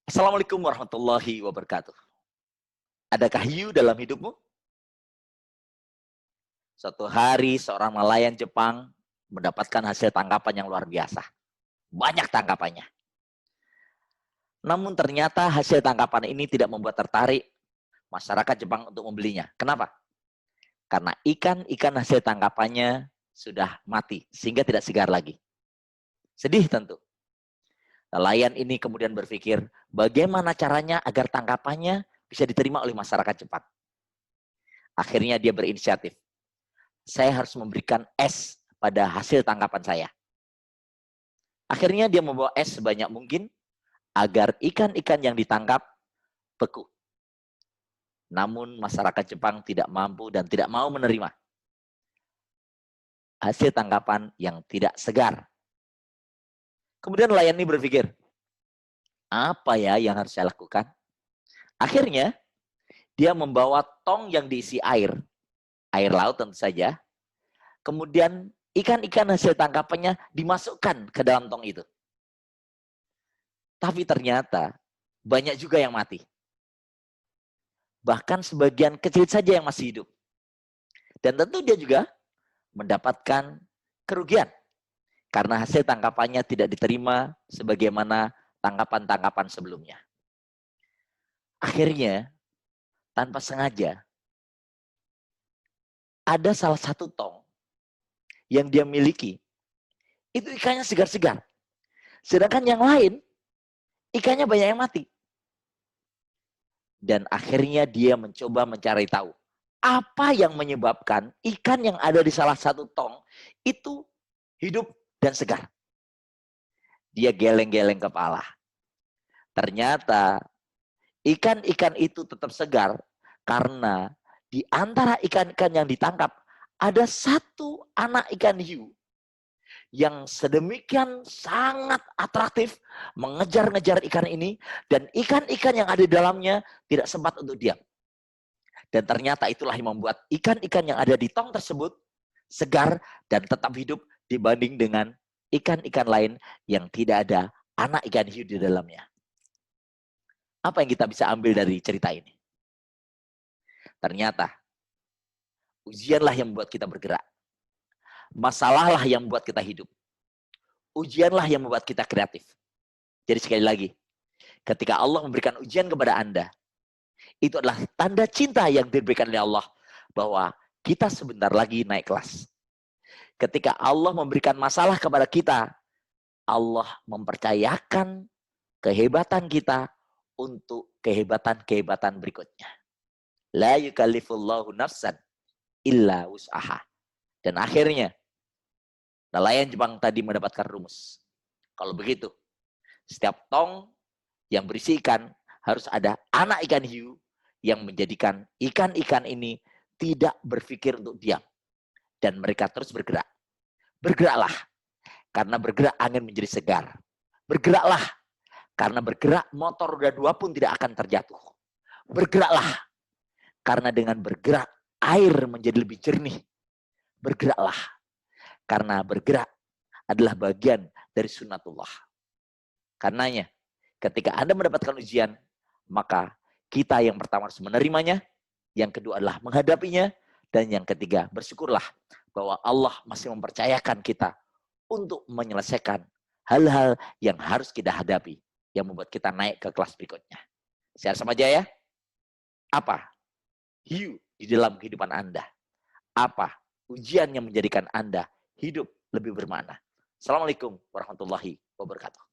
Assalamualaikum warahmatullahi wabarakatuh. Adakah hiu dalam hidupmu? Suatu hari seorang nelayan Jepang mendapatkan hasil tangkapan yang luar biasa. Banyak tangkapannya. Namun ternyata hasil tangkapan ini tidak membuat tertarik masyarakat Jepang untuk membelinya. Kenapa? Karena ikan-ikan hasil tangkapannya sudah mati sehingga tidak segar lagi. Sedih tentu. Nelayan ini kemudian berpikir bagaimana caranya agar tangkapannya bisa diterima oleh masyarakat Jepang. Akhirnya dia berinisiatif. Saya harus memberikan es pada hasil tangkapan saya. Akhirnya dia membawa es sebanyak mungkin agar ikan-ikan yang ditangkap beku. Namun masyarakat Jepang tidak mampu dan tidak mau menerima hasil tangkapan yang tidak segar. Kemudian nelayan ini berpikir, apa ya yang harus saya lakukan? Akhirnya dia membawa tong yang diisi air laut tentu saja. Kemudian ikan-ikan hasil tangkapannya dimasukkan ke dalam tong itu. Tapi ternyata banyak juga yang mati. Bahkan sebagian kecil saja yang masih hidup. Dan tentu dia juga mendapatkan kerugian. Karena hasil tangkapannya tidak diterima sebagaimana tangkapan-tangkapan sebelumnya. Akhirnya, tanpa sengaja, ada salah satu tong yang dia miliki. Itu ikannya segar-segar. Sedangkan yang lain, ikannya banyak yang mati. Dan akhirnya dia mencoba mencari tahu apa yang menyebabkan ikan yang ada di salah satu tong itu hidup dan segar. Dia geleng-geleng kepala. Ternyata ikan-ikan itu tetap segar karena di antara ikan-ikan yang ditangkap ada satu anak ikan hiu yang sedemikian sangat atraktif mengejar-ngejar ikan ini, dan ikan-ikan yang ada di dalamnya tidak sempat untuk diam. Dan ternyata itulah yang membuat ikan-ikan yang ada di tong tersebut segar dan tetap hidup dibanding dengan ikan-ikan lain yang tidak ada anak ikan hiu di dalamnya. Apa yang kita bisa ambil dari cerita ini? Ternyata ujianlah yang membuat kita bergerak. Masalahlah yang membuat kita hidup. Ujianlah yang membuat kita kreatif. Jadi sekali lagi, ketika Allah memberikan ujian kepada Anda, itu adalah tanda cinta yang diberikan oleh Allah bahwa kita sebentar lagi naik kelas. Ketika Allah memberikan masalah kepada kita, Allah mempercayakan kehebatan kita untuk kehebatan-kehebatan berikutnya. La yukallifullahu nafsan illa wus'aha. Dan akhirnya, nelayan Jepang tadi mendapatkan rumus. Kalau begitu, setiap tong yang berisi ikan harus ada anak ikan hiu yang menjadikan ikan-ikan ini tidak berpikir untuk diam. Dan mereka terus bergerak. Bergeraklah, karena bergerak angin menjadi segar. Bergeraklah, karena bergerak motor roda 2 pun tidak akan terjatuh. Bergeraklah, karena dengan bergerak air menjadi lebih jernih. Bergeraklah, karena bergerak adalah bagian dari sunnatullah. Karenanya, ketika Anda mendapatkan ujian, maka kita yang pertama harus menerimanya, yang kedua adalah menghadapinya, dan yang ketiga bersyukurlah bahwa Allah masih mempercayakan kita untuk menyelesaikan hal-hal yang harus kita hadapi, yang membuat kita naik ke kelas berikutnya. Sehat sama aja ya. Apa hiu di dalam kehidupan Anda? Apa ujian yang menjadikan Anda hidup lebih bermakna? Assalamualaikum warahmatullahi wabarakatuh.